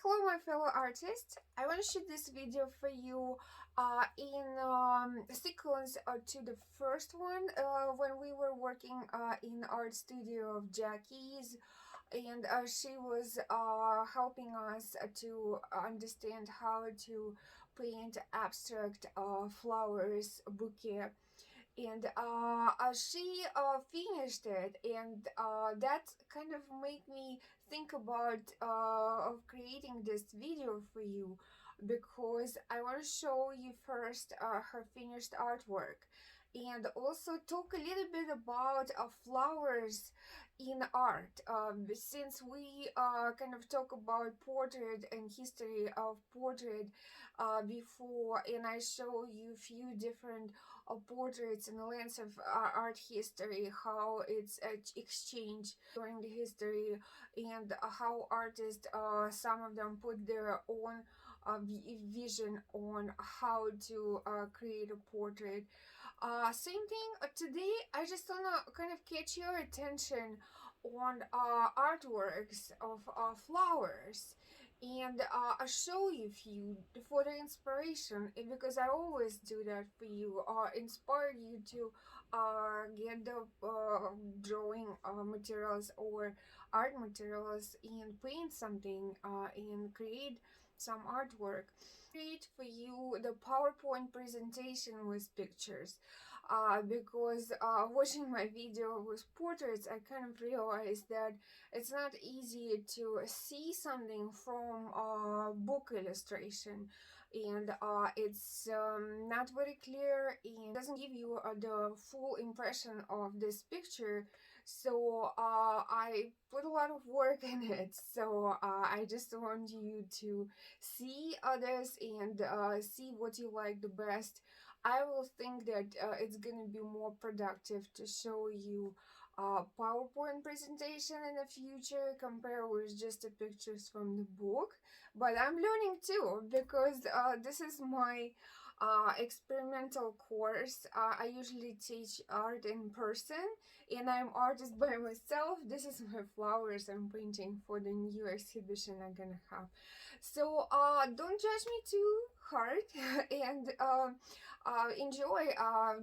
Hello my fellow artists. I want to shoot this video for you in sequence to the first one when we were working in art studio of Jackie's, and she was helping us to understand how to paint abstract flowers bouquet, and she finished it, and that kind of made me think about of creating this video for you, because I want to show you first her finished artwork, and also talk a little bit about flowers in art, since we kind of talk about portrait and history of portrait before, and I show you a few different portraits in the lens of art history, how it's exchanged during the history, and how artists, some of them put their own vision on how to create a portrait. Same thing today. I just wanna kind of catch your attention on artworks of flowers, and show you few for the inspiration, because I always do that for you, inspire you to get the drawing materials or art materials and paint something and create some artwork. Create for you the PowerPoint presentation with pictures, because watching my video with portraits, I kind of realized that it's not easy to see something from book illustration, and it's not very clear and doesn't give you the full impression of this picture. So I put a lot of work in it, so I just want you to see others and see what you like the best. I will think that it's gonna be more productive to show you PowerPoint presentation in the future compared with just the pictures from the book. But I'm learning too, because this is my experimental course. I usually teach art in person, and I'm artist by myself. This is my flowers I'm painting for the new exhibition I'm gonna have. So don't judge me too hard and enjoy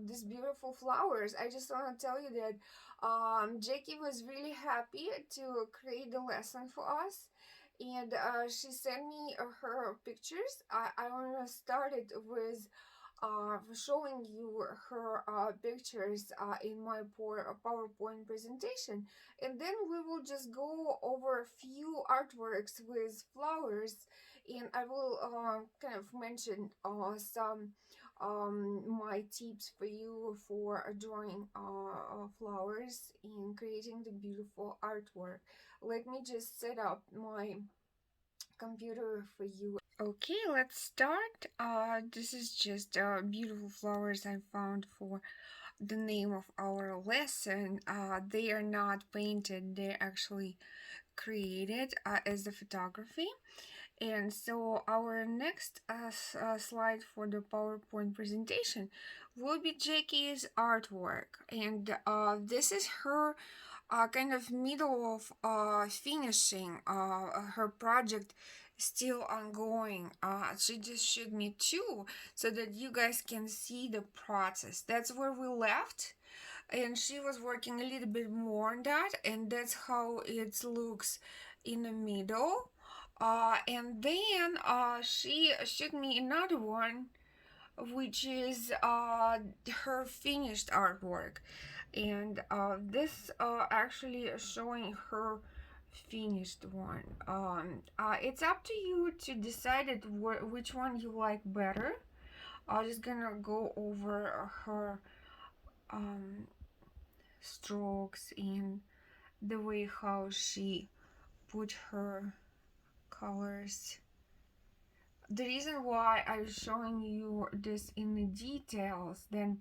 these beautiful flowers. I just want to tell you that Jackie was really happy to create the lesson for us, and she sent me her pictures. I want to start it with showing you her pictures in my PowerPoint presentation, and then we will just go over a few artworks with flowers, and I will kind of mention some my tips for you for drawing flowers and creating the beautiful artwork. Let me just set up my computer for you. Okay, let's start. This is just beautiful flowers I found for the name of our lesson. They are not painted, they're actually created as the photography. And so our next slide for the PowerPoint presentation will be Jackie's artwork, and this is her kind of middle of finishing her project, still ongoing. She just showed me two so that you guys can see the process. That's where we left, and she was working a little bit more on that, and that's how it looks in the middle. And then she showed me another one, which is her finished artwork, and this actually is showing her finished one. It's up to you to decide which one you like better. I'm just gonna go over her strokes and the way how she put her colors. The reason why I'm showing you this in the details, then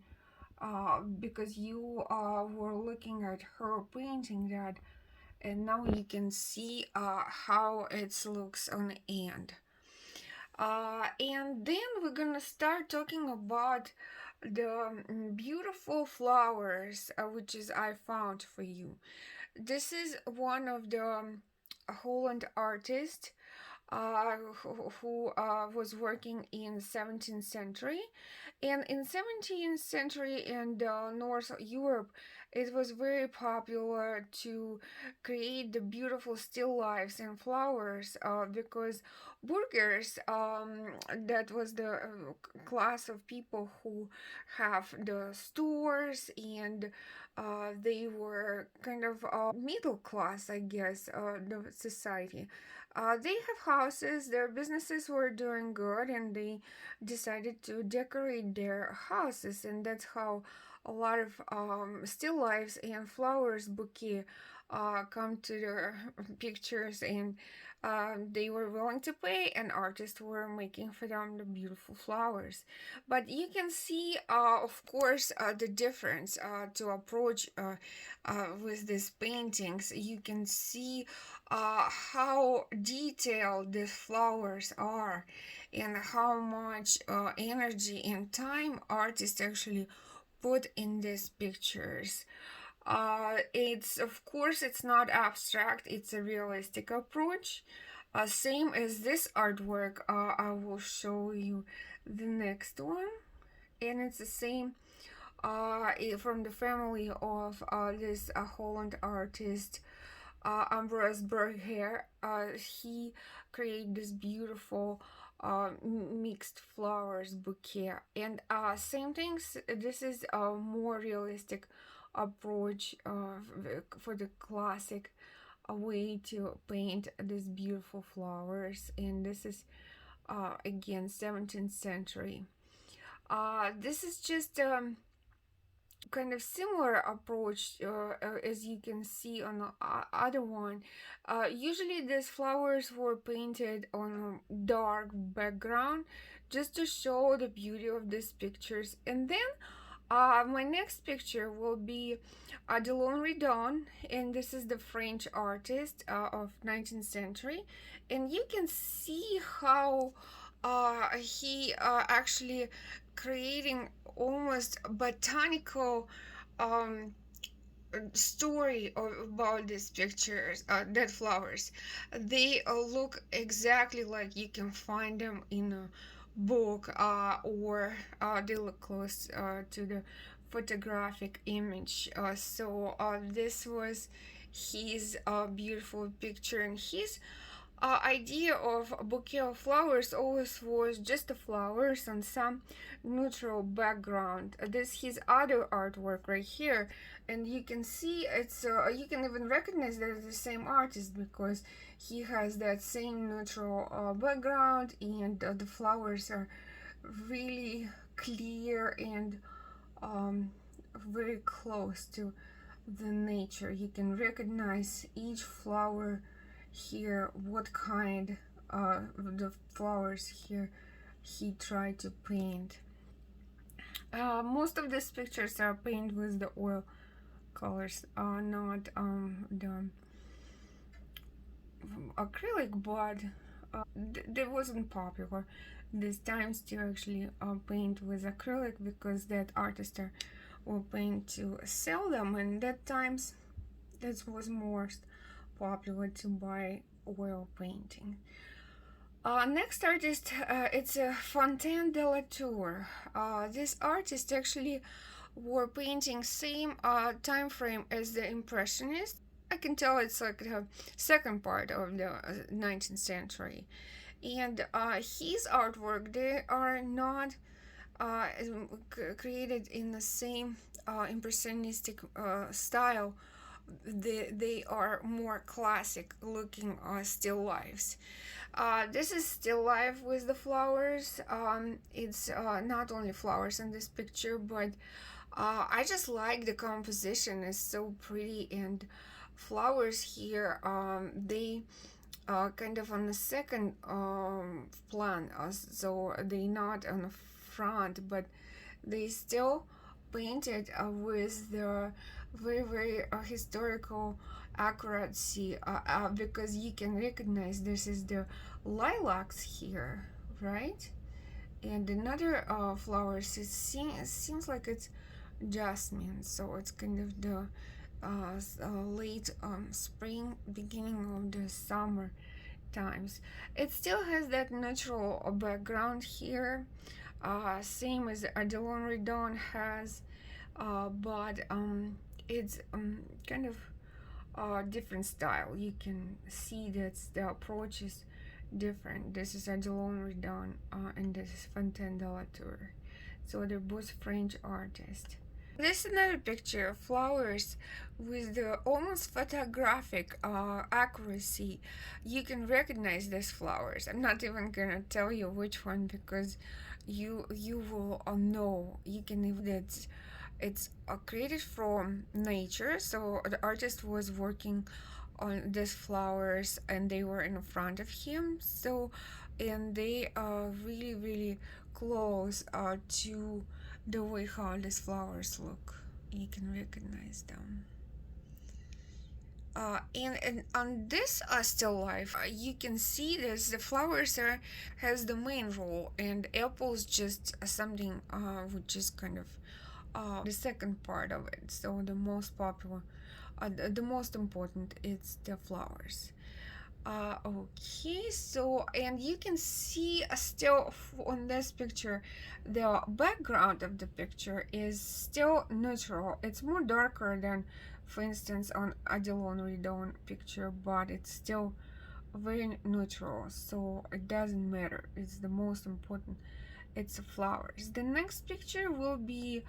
because you were looking at her painting that, and now you can see how it looks on the end. And then we're gonna start talking about the beautiful flowers which is I found for you. This is one of the Holland artists. who was working in 17th century. And in 17th century and North Europe, it was very popular to create the beautiful still lifes and flowers, because burghers, that was the class of people who have the stores, and they were kind of middle class, I guess, the society. They have houses, their businesses were doing good, and they decided to decorate their houses, and that's how a lot of still lifes and flowers bouquet come to their pictures, and they were willing to pay, and artists were making for them the beautiful flowers. But you can see, of course, the difference to approach with these paintings. You can see how detailed these flowers are, and how much energy and time artists actually put in these pictures. It's, of course, it's not abstract, it's a realistic approach. Same as this artwork, I will show you the next one, and it's the same, from the family of this Holland artist, Ambrose Bergher. He created this beautiful mixed flowers bouquet, and same things. This is a more realistic approach for the classic way to paint these beautiful flowers, and this is again 17th century. This is just kind of similar approach, as you can see on the other one. Usually these flowers were painted on a dark background just to show the beauty of these pictures. And then my next picture will be De Lonry Dawn, and this is the French artist of 19th century, and you can see how he actually creating almost botanical um, story about these pictures, dead flowers. They look exactly like you can find them in a book, or they look close to the photographic image. So this was his beautiful picture, and his idea of a bouquet of flowers always was just the flowers on some neutral background. This his other artwork right here, and you can see it's you can even recognize that it's the same artist, because he has that same neutral background, and the flowers are really clear and um, very close to the nature. You can recognize each flower here, what kind of the flowers here he tried to paint. Most of these pictures are painted with the oil colors, not the acrylic, but that wasn't popular these times to actually paint with acrylic, because that artists will paint to sell them, and that times that was more popular to buy oil painting. Next artist, it's Fontaine de la Tour. This artist actually were painting same time frame as the Impressionists. I can tell it's like the second part of the 19th century, and his artwork, they are not created in the same impressionistic style. They are more classic looking still lifes. This is still life with the flowers. It's not only flowers in this picture, but I just like the composition. It's so pretty, and flowers here, they kind of on the second plan, so they not on the front, but they still painted with the very historical accuracy, because you can recognize this is the lilacs here, right? And another flowers, seems like it's jasmine, so it's kind of the late spring, beginning of the summer times. It still has that natural background here, same as Adelon Redon has, but it's kind of different style. You can see that the approach is different. This is Adelon Redon, and this is Fontaine de la Tour. So they're both French artists. This is another picture of flowers with the almost photographic accuracy. You can recognize these flowers. I'm not even gonna tell you which one because you will know. You can if it's created from nature. So the artist was working on these flowers and they were in front of him. So and they are really close to the way how these flowers look. You can recognize them. And on this still life, you can see this. The flowers are has the main role, and apples just something which is kind of the second part of it. So the most popular, the most important, it's the flowers. Okay, so and you can see still on this picture the background of the picture is still neutral. It's more darker than for instance on Adelon Redon picture, but it's still very neutral, so it doesn't matter. It's the most important, it's the flowers. The next picture will be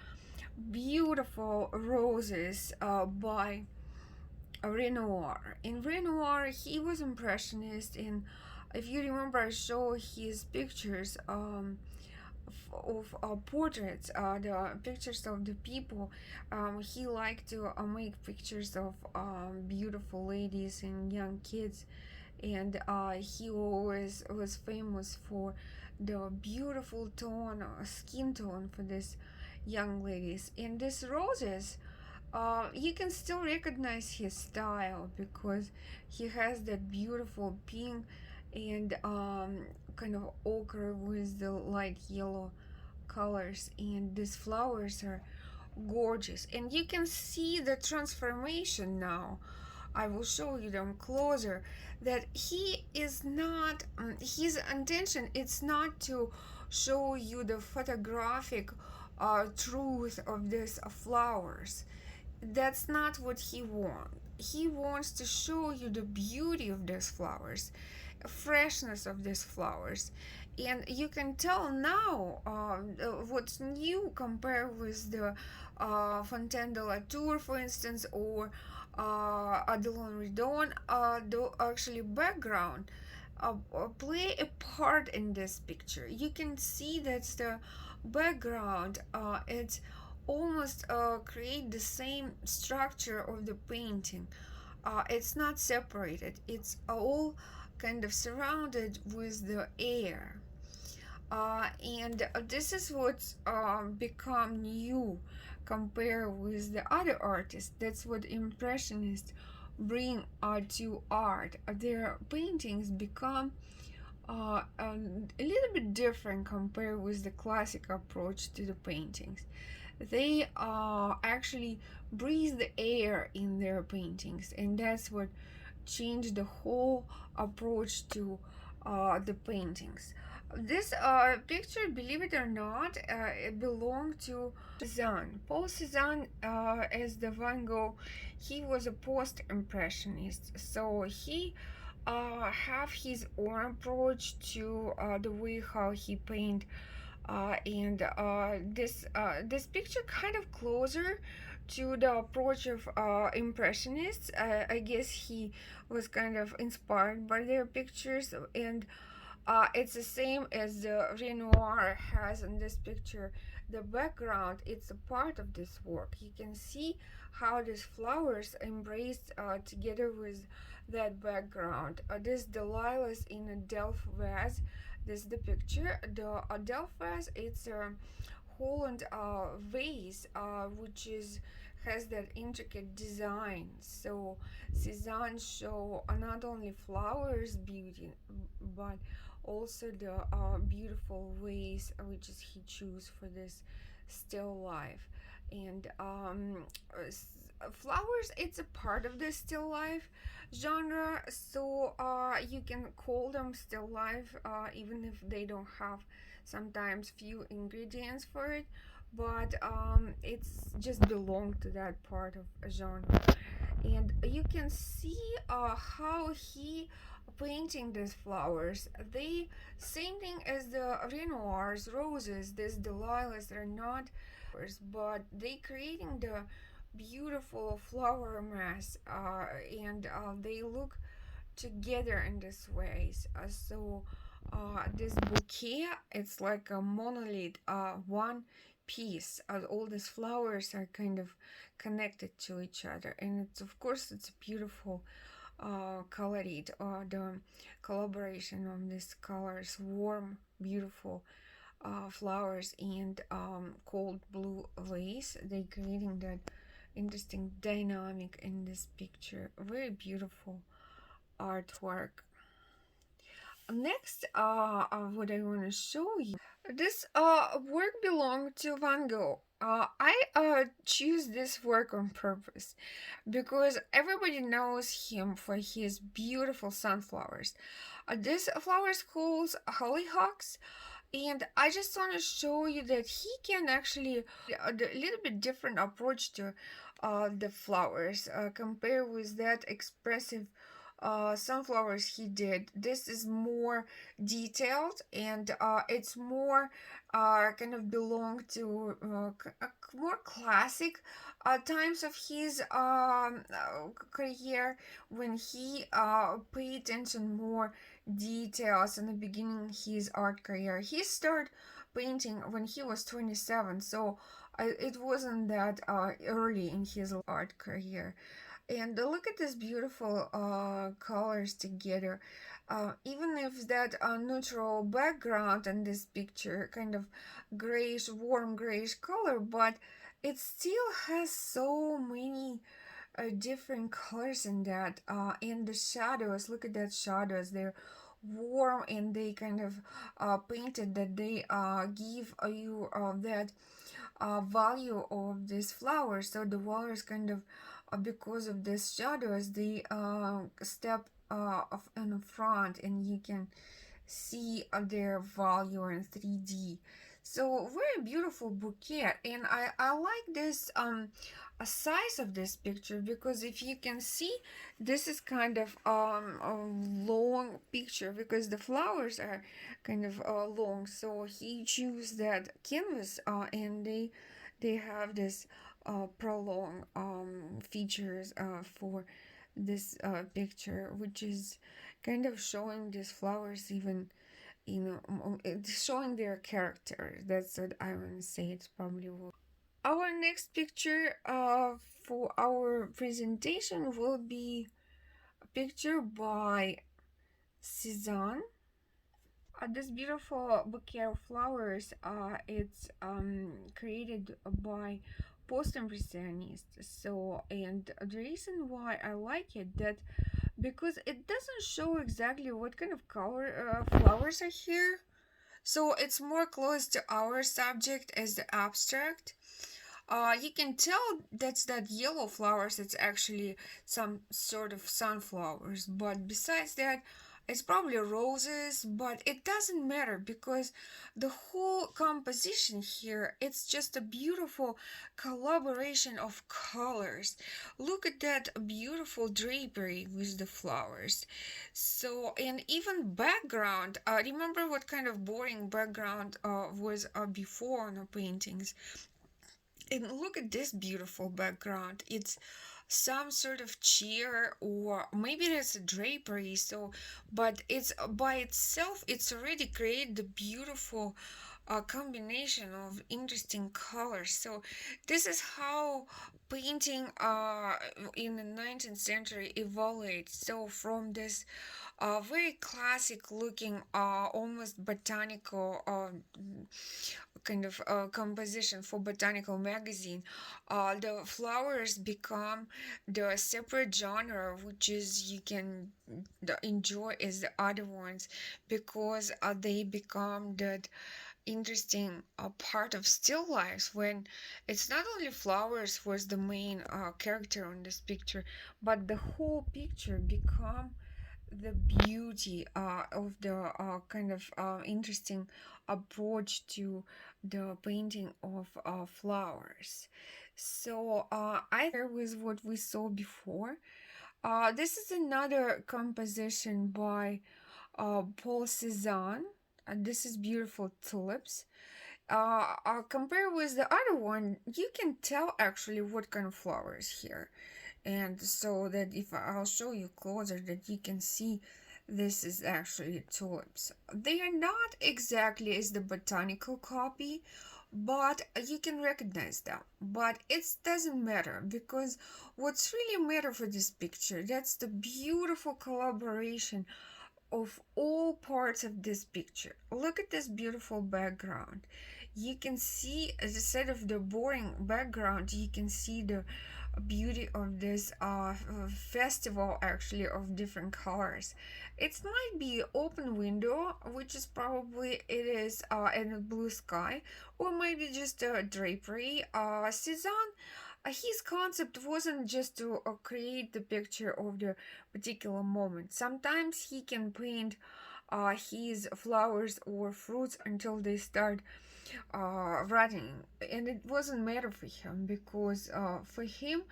beautiful roses by Renoir. In Renoir, he was impressionist, and if you remember, I show his pictures of portraits, the pictures of the people. He liked to make pictures of beautiful ladies and young kids, and he always was famous for the beautiful tone, skin tone for these young ladies. And these roses, you can still recognize his style because he has that beautiful pink and kind of ochre with the light yellow colors, and these flowers are gorgeous, and you can see the transformation now. I will show you them closer, that he is not his intention, it's not to show you the photographic truth of these flowers. That's not what he wants. He wants to show you the beauty of these flowers, freshness of these flowers, and you can tell now what's new compared with the Fontaine de la Tour, for instance, or Adelon Redon. The actually background play a part in this picture. You can see that's the background. It's almost create the same structure of the painting. It's not separated, it's all kind of surrounded with the air, and this is what's become new compared with the other artists. That's what impressionists bring to art. Their paintings become a little bit different compared with the classic approach to the paintings. They actually breathe the air in their paintings, and that's what changed the whole approach to the paintings. This picture, believe it or not, it belonged to Cézanne. Paul Cézanne, as the Van Gogh, he was a post-impressionist, so he have his own approach to the way how he paint, and this picture kind of closer to the approach of impressionists. I guess he was kind of inspired by their pictures, and it's the same as the Renoir has in this picture. The background, it's a part of this work. You can see how these flowers embraced together with that background. This Delilah's in a Delft vase. This is the picture. The Delft vase, it's a Holland vase, which has that intricate design. So Cézanne show not only flowers beauty, but also the beautiful ways which is he choose for this still life. And flowers, it's a part of the still life genre, so you can call them still life even if they don't have sometimes few ingredients for it, but it's just belong to that part of a genre. And you can see how he painting these flowers. They same thing as the Renoirs roses. These Delilahs are not flowers, but they creating the beautiful flower mass, and they look together in this ways. This bouquet, it's like a monolith, one piece. All these flowers are kind of connected to each other, and it's of course it's beautiful colored, the collaboration of these colors, warm, beautiful flowers and cold blue lace. They creating that interesting dynamic in this picture. Very beautiful artwork. Next, what I want to show you, this work belonged to Van Gogh. I choose this work on purpose because everybody knows him for his beautiful sunflowers. This flowers called hollyhocks, and I just want to show you that he can actually a little bit different approach to the flowers compare with that expressive sunflowers he did. This is more detailed, and it's more kind of belong to more classic times of his career, when he paid attention more details in the beginning of his art career. He started painting when he was 27, so it wasn't that early in his art career. And look at this beautiful colors together. Even if that neutral background in this picture, kind of grayish, warm grayish color, but it still has so many different colors in that. And the shadows, look at that shadows. They're warm, and they kind of painted that they give you that value of this flower. So the flowers kind of because of this shadows, they step in the front, and you can see their value in 3D. So very beautiful bouquet, and I like this a size of this picture, because if you can see, this is kind of a long picture because the flowers are kind of long. So he choose that canvas, and they have this prolonged features for this picture, which is kind of showing these flowers even, you know, it's showing their character. That's what I want to say. It's probably our next picture for our presentation will be a picture by Cezanne. This beautiful bouquet of flowers, it's created by post-impressionists. So, and the reason why I like it, that because it doesn't show exactly what kind of color flowers are here, so it's more close to our subject as the abstract. You can tell that's that yellow flowers, it's actually some sort of sunflowers, but besides that, it's probably roses, but it doesn't matter because the whole composition here, it's just a beautiful collaboration of colors. Look at that beautiful drapery with the flowers. So, and even background, remember what kind of boring background was before on the paintings? And look at this beautiful background. It's some sort of chair, or maybe there's a drapery. So, but it's by itself, it's already created the beautiful combination of interesting colors. So this is how painting in the 19th century evolved. So from this very classic looking, almost botanical kind of composition for botanical magazine, the flowers become the separate genre, which is you can enjoy as the other ones, because they become that interesting part of still lives when it's not only flowers was the main character on this picture, but the whole picture become the beauty of the kind of interesting approach to the painting of flowers. So I with what we saw before. This is another composition by Paul Cézanne. This is beautiful tulips. Compared with the other one, you can tell actually what kind of flowers here. And so that if I'll show you closer, that you can see this is actually tulips. They are not exactly as the botanical copy, but you can recognize them. But it doesn't matter, because what's really matter for this picture, that's the beautiful collaboration of all parts of this picture. Look at this beautiful background. You can see, instead of the boring background, you can see the beauty of this festival actually of different colors. It might be open window, which is probably it is in a blue sky, or maybe just a drapery. Cezanne, his concept wasn't just to create the picture of the particular moment. Sometimes he can paint his flowers or fruits until they start running, and it wasn't matter for him, because for him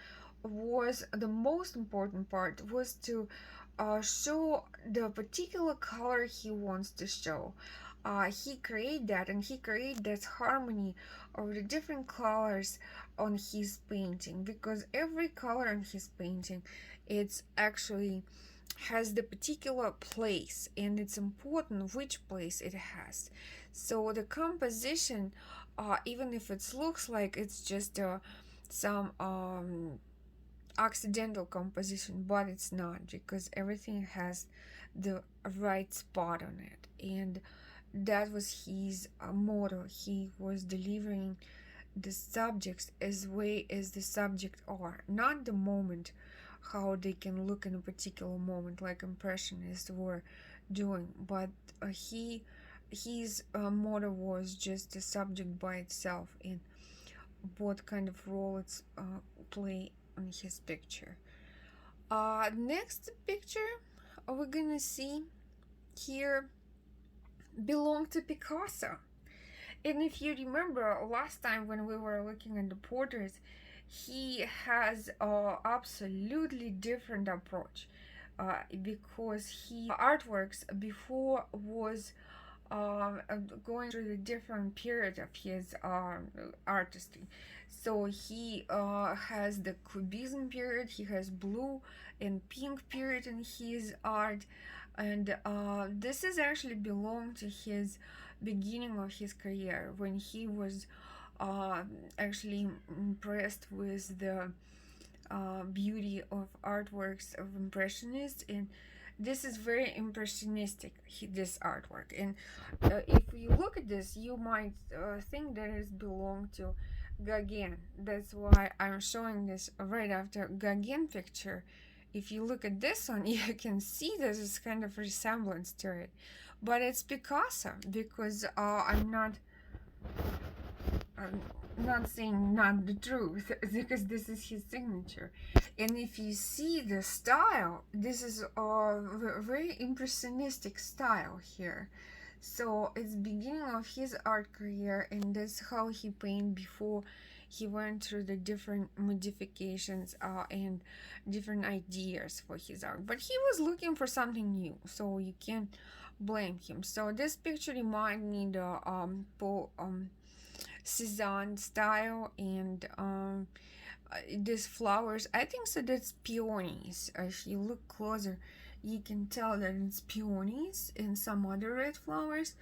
was the most important part was to show the particular color he wants to show. He create that, and he create that harmony of the different colors on his painting, because every color in his painting, it's actually has the particular place, and it's important which place it has. So the composition, even if it looks like it's just some accidental composition, but it's not, because everything has the right spot on it. And that was his motto. He was delivering the subjects as way as the subject are, not the moment, how they can look in a particular moment, like impressionists were doing, but his motto was just the subject by itself, and what kind of role it's play on his picture. Next picture we're gonna see here belong to Picasso. And if you remember last time when we were looking at the portraits, he has a absolutely different approach, because he artworks before was going through the different period of his artistry. So he has the Cubism period, he has blue and pink period in his art, and this is actually belong to his beginning of his career, when he was uh, actually impressed with the beauty of artworks of impressionists, and this is very impressionistic, this artwork. And if you look at this, you might think that it belonged to Gauguin. That's why I'm showing this right after Gauguin picture. If you look at this one, you can see there's this kind of resemblance to it, but it's Picasso, because I'm not saying not the truth, because this is his signature. And if you see the style, this is a very impressionistic style here. So it's beginning of his art career, and that's how he painted before he went through the different modifications and different ideas for his art. But he was looking for something new, so you can't blame him. So this picture reminds me the Cezanne style, and these flowers, I think so that's peonies. If you look closer, you can tell that it's peonies and some other red flowers.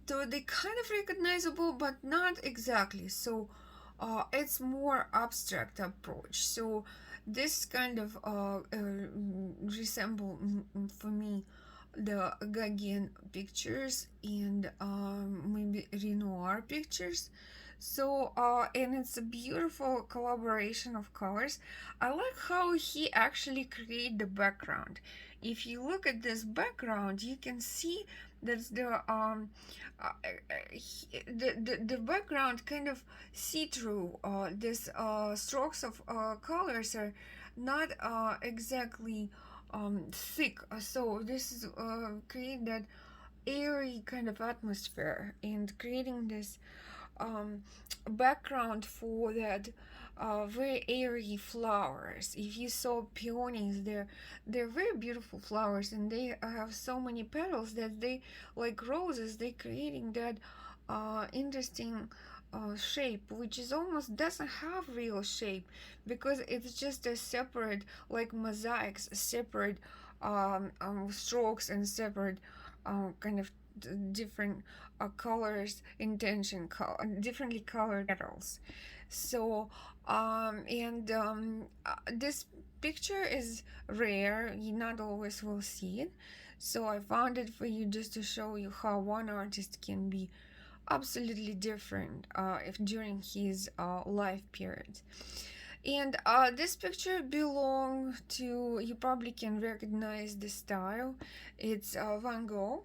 So they kind of recognizable, but not exactly. So it's more abstract approach. So this kind of resemble for me the Gauguin pictures, and maybe Renoir pictures. So and it's a beautiful collaboration of colors. I like how he actually create the background. If you look at this background, you can see that the background kind of see-through. This strokes of colors are not exactly thick, so this is create that airy kind of atmosphere and creating this um, background for that very airy flowers. If you saw peonies, they're very beautiful flowers, and they have so many petals that they, like roses, they creating that interesting shape, which is almost doesn't have real shape because it's just a separate, like mosaics, separate strokes and separate kind of different colors, differently colored petals. So this picture is rare, you not always will see it, so I found it for you just to show you how one artist can be absolutely different if during his life period. And this picture belong to, you probably can recognize the style. It's Van Gogh,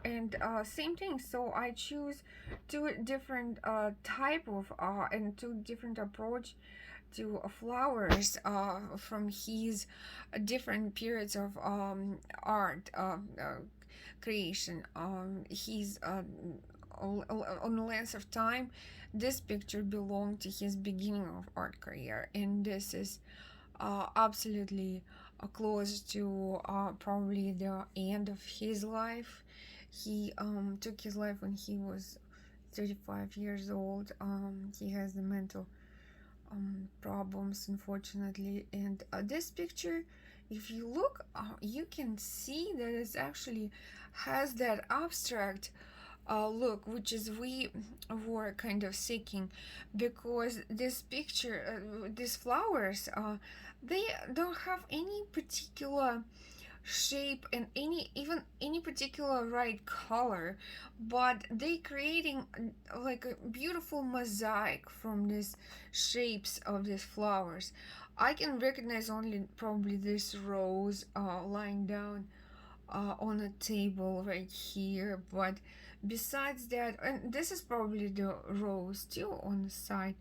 and same thing. So I choose two different type of and two different approach to flowers from his different periods of art creation. He's on the length of time, this picture belonged to his beginning of art career, and this is absolutely close to probably the end of his life. He took his life when he was 35 years old. He has the mental problems, unfortunately. And this picture, if you look, you can see that it actually has that abstract look, which is we were kind of seeking, because this picture, these flowers, they don't have any particular shape and any particular right color, but they creating like a beautiful mosaic from these shapes of these flowers. I can recognize only probably this rose lying down on a table right here, but besides that, and this is probably the rose too on the side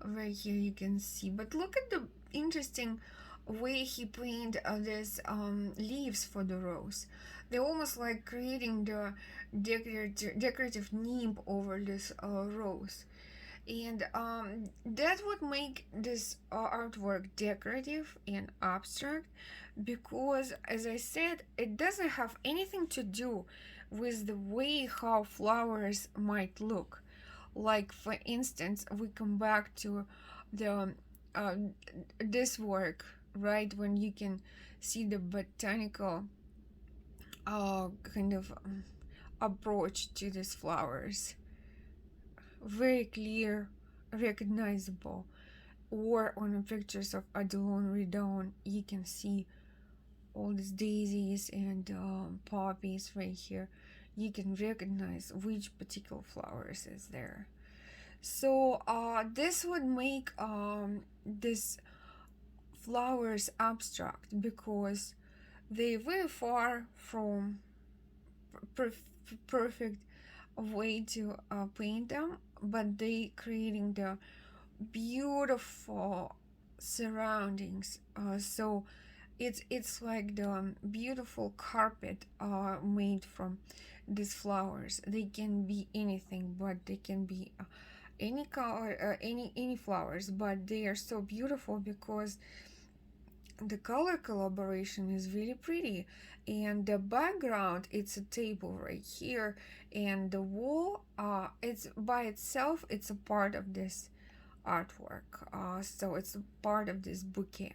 right here, you can see. But look at the interesting way he painted these leaves for the rose. They're almost like creating the decorative nimb over this rose, and that would make this artwork decorative and abstract, because as I said, it doesn't have anything to do with the way how flowers might look. Like for instance, we come back to the uh, this work, right, when you can see the botanical kind of approach to these flowers, very clear, recognizable. Or on the pictures of Adelon Redon, you can see all these daisies and poppies right here. You can recognize which particular flowers is there. So this would make this flowers abstract, because they very far from perfect way to paint them, but they creating the beautiful surroundings. So it's like the beautiful carpet made from these flowers. They can be anything, but they can be any color, any flowers, but they are so beautiful because the color collaboration is really pretty. And the background, it's a table right here, and the wall, it's by itself, it's a part of this artwork, so it's a part of this bouquet.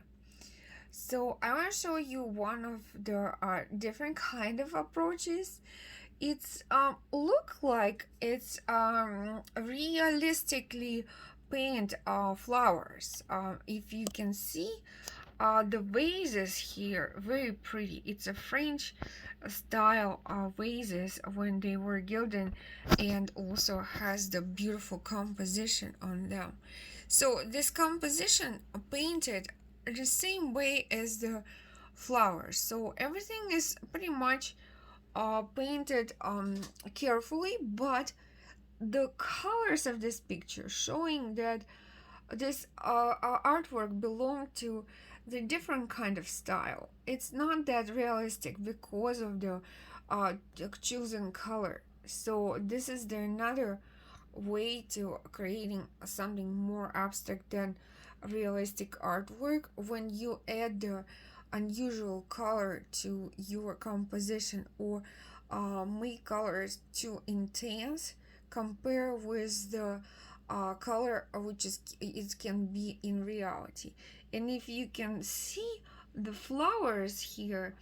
So I want to show you one of the different kind of approaches. It's look like it's realistically paint flowers. If you can see, The vases here, very pretty. It's a French style vases when they were gilded, and also has the beautiful composition on them. So this composition painted the same way as the flowers. So everything is pretty much painted carefully, but the colors of this picture showing that this artwork belonged to the different kind of style. It's not that realistic because of the chosen color. So this is the another way to creating something more abstract than realistic artwork when you add the unusual color to your composition, or make colors too intense compare with the color which is it can be in reality. And if you can see the flowers here,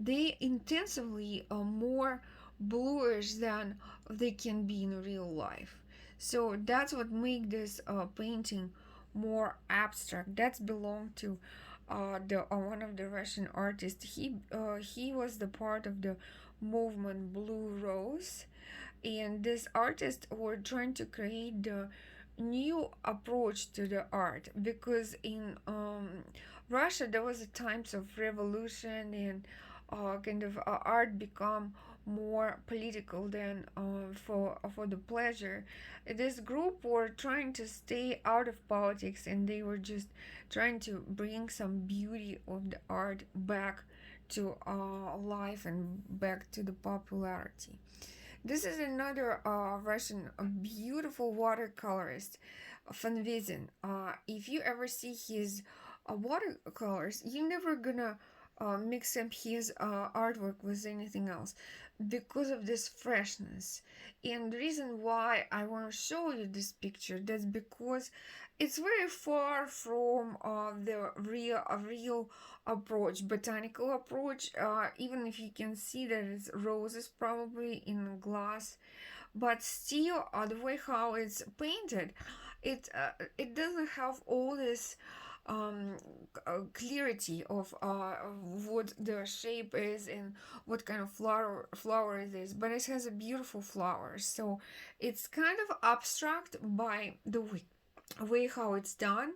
they intensively are more bluish than they can be in real life. So that's what make this painting more abstract. That's belonged to the one of the Russian artists. He was the part of the movement Blue Rose, and this artist were trying to create the new approach to the art, because in Russia there was a times of revolution, and kind of art become more political than for the pleasure. This group were trying to stay out of politics, and they were just trying to bring some beauty of the art back to life and back to the popularity. This is another Russian beautiful watercolorist, Van Vizen. If you ever see his watercolors, you're never gonna mix up his artwork with anything else because of this freshness. And the reason why I want to show you this picture, that's because it's very far from the real approach, botanical approach. Even if you can see that it's roses probably in glass, but still, the way how it's painted, it doesn't have all this um clarity of what the shape is and what kind of flower it is, but it has a beautiful flower. So it's kind of abstract by the way how it's done.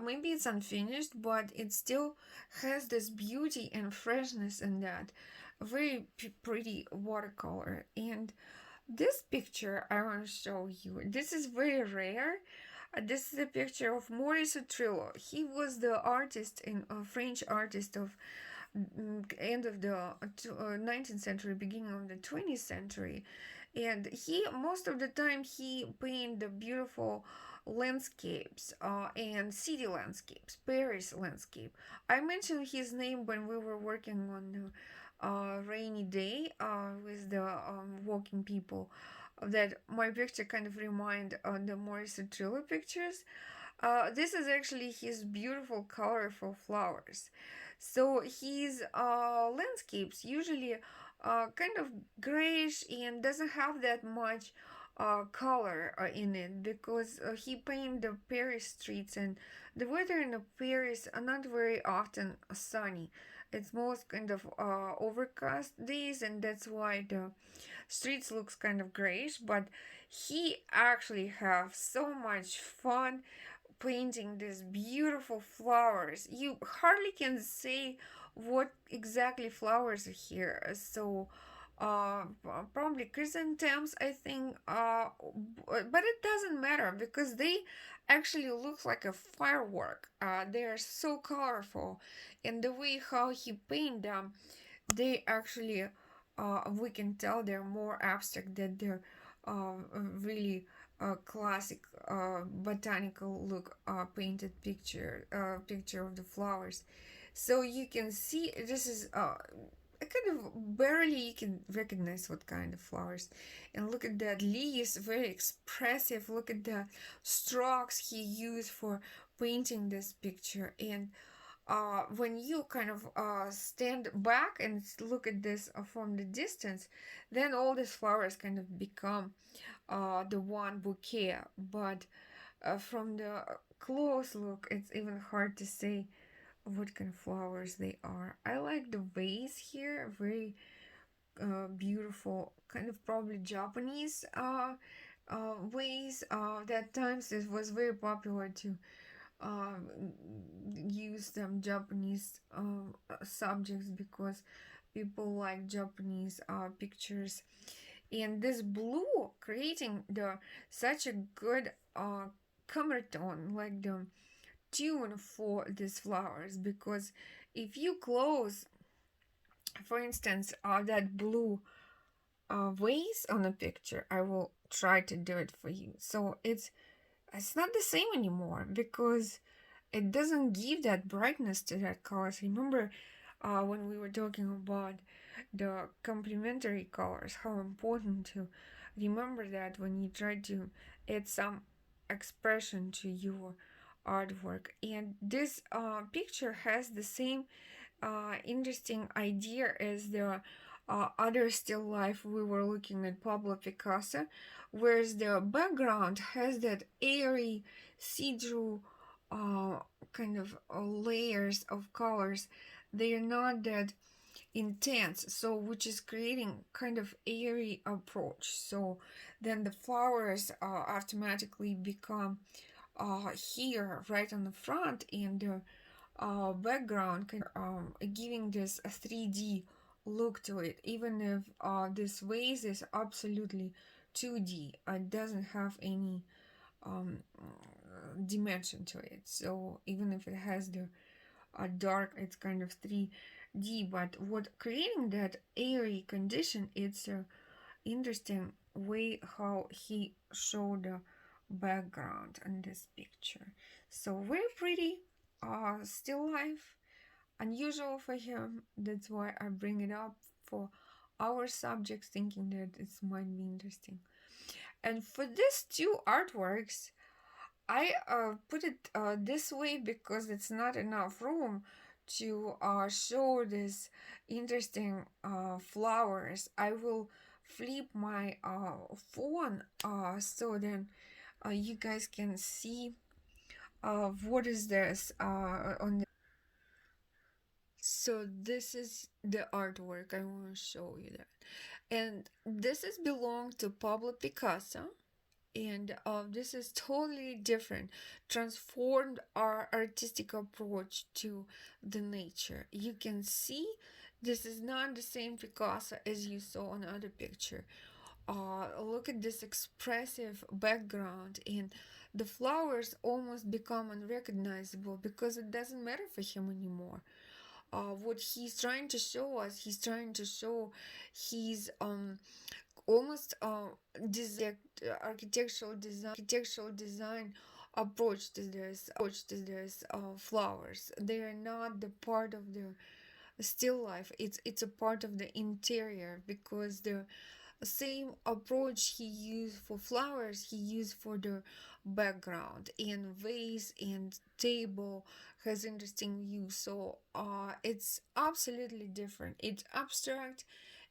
Maybe it's unfinished, but it still has this beauty and freshness in that. A very pretty watercolor. And this picture I want to show you. This is very rare. This is a picture of Maurice Utrillo. He was the artist, in a French artist of end of the 19th century, beginning of the 20th century, and he most of the time he painted the beautiful landscapes and city landscapes, Paris landscape. I mentioned his name when we were working on rainy day with the walking people, that my picture kind of remind the Maurice Utrillo pictures. This is actually his beautiful colorful flowers. So his landscapes usually kind of grayish and doesn't have that much color in it, because he painted the Paris streets, and the weather in the Paris are not very often sunny. It's most kind of overcast days, and that's why the streets looks kind of grayish. But he actually have so much fun painting these beautiful flowers. You hardly can say what exactly flowers are here. So probably chrysanthemums, I think, but it doesn't matter because they actually look like a firework. They are so colorful, and the way how he paint them, they actually we can tell they're more abstract, that they're really classic botanical look painted picture of the flowers. So you can see this is kind of barely you can recognize what kind of flowers. And look at that leaves, very expressive. Look at the strokes he used for painting this picture. And when you kind of stand back and look at this from the distance, then all these flowers kind of become the one bouquet. But from the close look, it's even hard to say what kind of flowers they are. I like the vase here, very beautiful, kind of probably Japanese vase. That times it was very popular to uh, use them Japanese subjects because people like Japanese pictures. And this blue creating the such a good color tone, like the tune for these flowers, because if you close, for instance, that blue vase on a picture, I will try to do it for you. So it's not the same anymore because it doesn't give that brightness to that colors. Remember when we were talking about the complementary colors, how important to remember that when you try to add some expression to your artwork. And this picture has the same interesting idea as the other still life we were looking at Pablo Picasso, whereas the background has that airy see-through kind of layers of colors. They are not that intense, so which is creating kind of airy approach. So then the flowers automatically become here right on the front, and the background kind of giving this a 3D look to it, even if this vase is absolutely 2D. It doesn't have any um, dimension to it. So even if it has the dark, it's kind of 3D. But what creating that airy condition, it's a interesting way how he showed the background in this picture. So very pretty, still life, unusual for him. That's why I bring it up for our subjects, thinking that it might be interesting. And for these two artworks, I put it this way because it's not enough room to show this interesting flowers. I will flip my phone so then you guys can see what is this on the. So this is the artwork I want to show you that, and this is belong to Pablo Picasso, and this is totally different, transformed our artistic approach to the nature. You can see this is not the same Picasso as you saw on the other picture. Look at this expressive background, and the flowers almost become unrecognizable because it doesn't matter for him anymore. What he's trying to show us, he's trying to show his almost architectural design approach to this flowers. They are not the part of the still life. It's a part of the interior, because the same approach he used for flowers he used for the background, and vase and table has interesting views. So it's absolutely different. It's abstract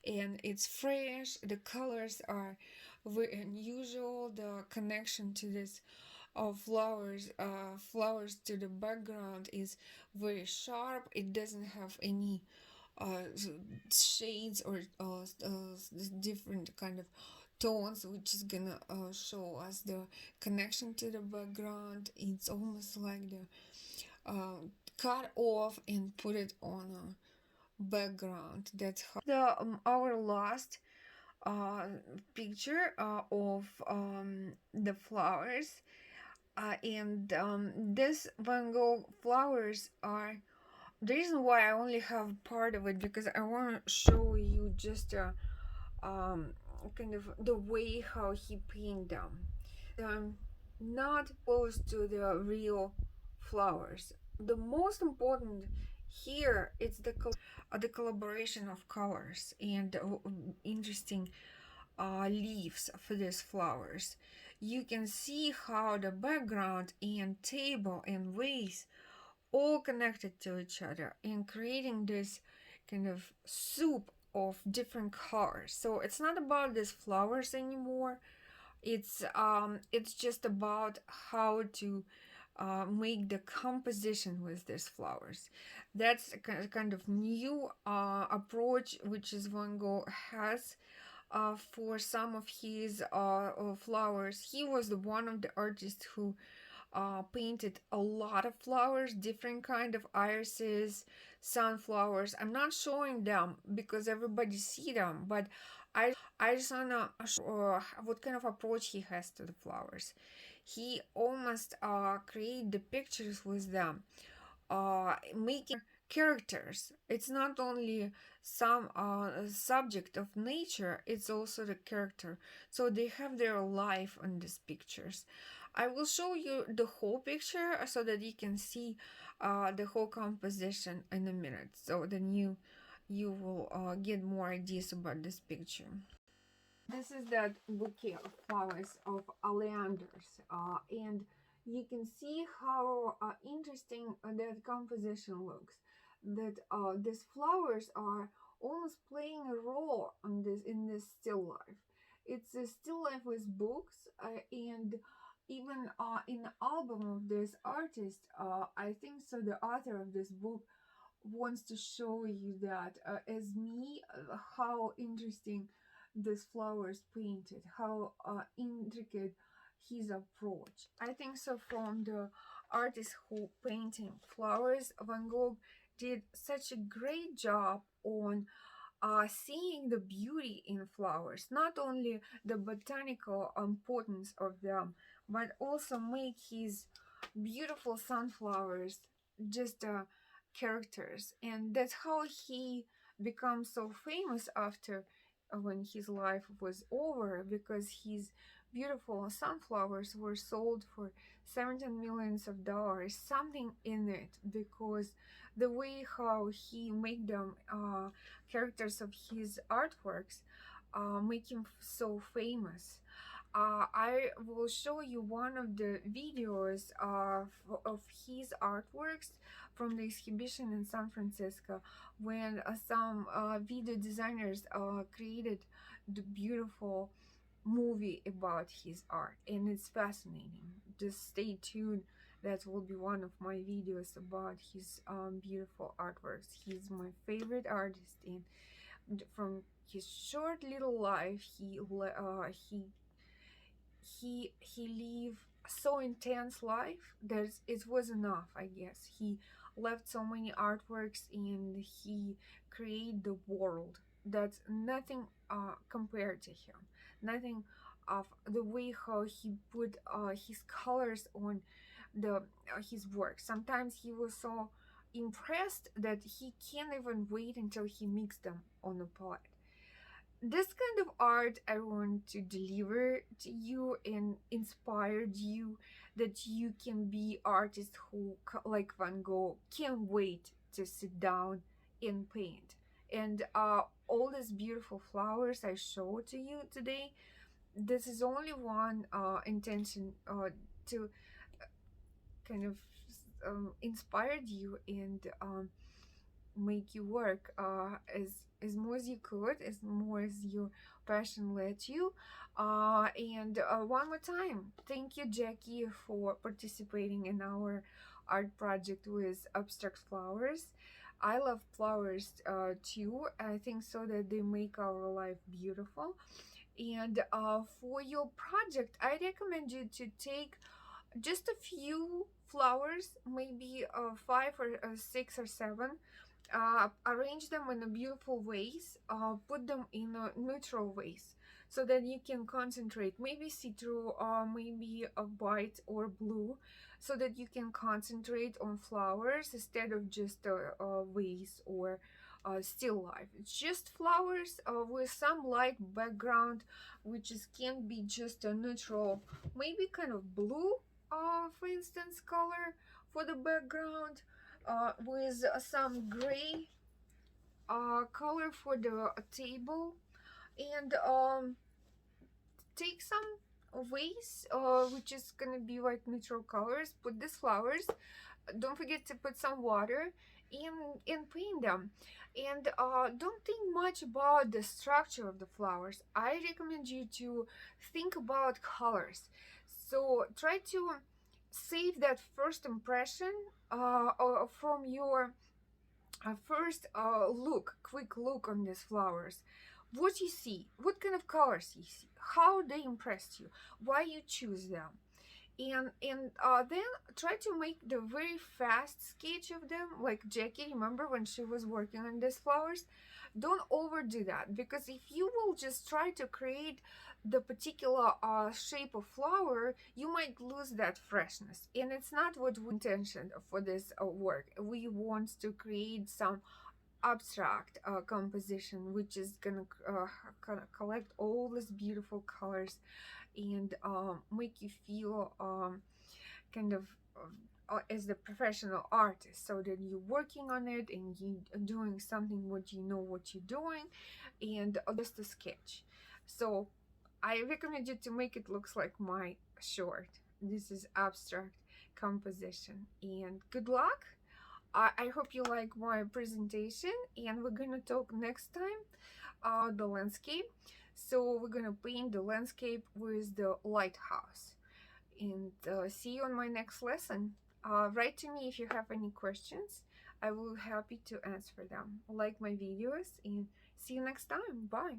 and it's fresh. The colors are very unusual. The connection to this flowers to the background is very sharp. It doesn't have any shades or different kind of tones, which is gonna show us the connection to the background. It's almost like the cut off and put it on a background. That's how the our last picture of the flowers, and this Van Gogh flowers are the reason why I only have part of it, because I want to show you just kind of the way how he painted them. Not opposed to the real flowers. The most important here is the collaboration of colors and interesting leaves for these flowers. You can see how the background and table and vase all connected to each other and creating this kind of soup of different colors. So it's not about these flowers anymore. It's just about how to make the composition with these flowers. That's a kind of new approach which is Van Gogh has for some of his flowers. He was the one of the artists who painted a lot of flowers, different kind of irises, sunflowers. I'm not showing them because everybody see them, but I just wanna show what kind of approach he has to the flowers. He almost create the pictures with them, making characters. It's not only some subject of nature, it's also the character. So they have their life on these pictures. I will show you the whole picture so that you can see the whole composition in a minute. So then you will get more ideas about this picture. This is that bouquet of flowers of oleanders, and you can see how interesting that composition looks. That these flowers are almost playing a role on this in this still life. It's a still life with books, and even in the album of this artist, I think so. The author of this book wants to show you that as me how interesting this flowers painted, how intricate his approach. I think so. From the artist who painting flowers, Van Gogh did such a great job on seeing the beauty in flowers, not only the botanical importance of them, but also make his beautiful sunflowers just characters. And that's how he becomes so famous after when his life was over, because his beautiful sunflowers were sold for 17 millions of dollars, something in it, because the way how he made them characters of his artworks make him so famous. I will show you one of the videos of his artworks from the exhibition in San Francisco, when some video designers created the beautiful movie about his art, and it's fascinating. Just stay tuned. That will be one of my videos about his beautiful artworks. He's my favorite artist, and from his short little life, he lived so intense life that it was enough, I guess. He left so many artworks, and he created the world that's nothing compared to him, nothing of the way how he put his colors on the his work. Sometimes he was so impressed that he can't even wait until he mixed them on a palette. This kind of art I want to deliver to you and inspired you, that you can be artists who, like Van Gogh, can't wait to sit down and paint. And all these beautiful flowers I showed to you today, this is only one intention to kind of inspired you and make you work as more as you could, as more as your passion let you. And one more time, thank you, Jackie, for participating in our art project with abstract flowers. I love flowers too. I think so that they make our life beautiful. And for your project, I recommend you to take just a few flowers, maybe five or six or seven, arrange them in a beautiful ways, put them in a neutral ways, so that you can concentrate, maybe see through, maybe a white or blue, so that you can concentrate on flowers instead of just a vase or still life. It's just flowers with some light background, which is can be just a neutral, maybe kind of blue, for instance, color for the background, with some gray color for the table, and take some vase which is gonna be like neutral colors, put these flowers, don't forget to put some water and paint them, and don't think much about the structure of the flowers. I recommend you to think about colors. So try to save that first impression from your first quick look on these flowers. What you see, what kind of colors you see, how they impressed you, why you choose them, and then try to make the very fast sketch of them, like Jackie. Remember when she was working on these flowers? Don't overdo that, because if you will just try to create the particular shape of flower, you might lose that freshness, and it's not what we intention for this work. We want to create some abstract composition, which is gonna collect all these beautiful colors and make you feel kind of as the professional artist, so that you're working on it and you doing something what you know what you're doing, and just a sketch. So I recommend you to make it looks like my short. This is abstract composition, and good luck. I hope you like my presentation, and we're gonna talk next time the landscape. So we're gonna paint the landscape with the lighthouse, and see you on my next lesson. Write to me if you have any questions. I will be happy to answer them. Like my videos, and see you next time. Bye.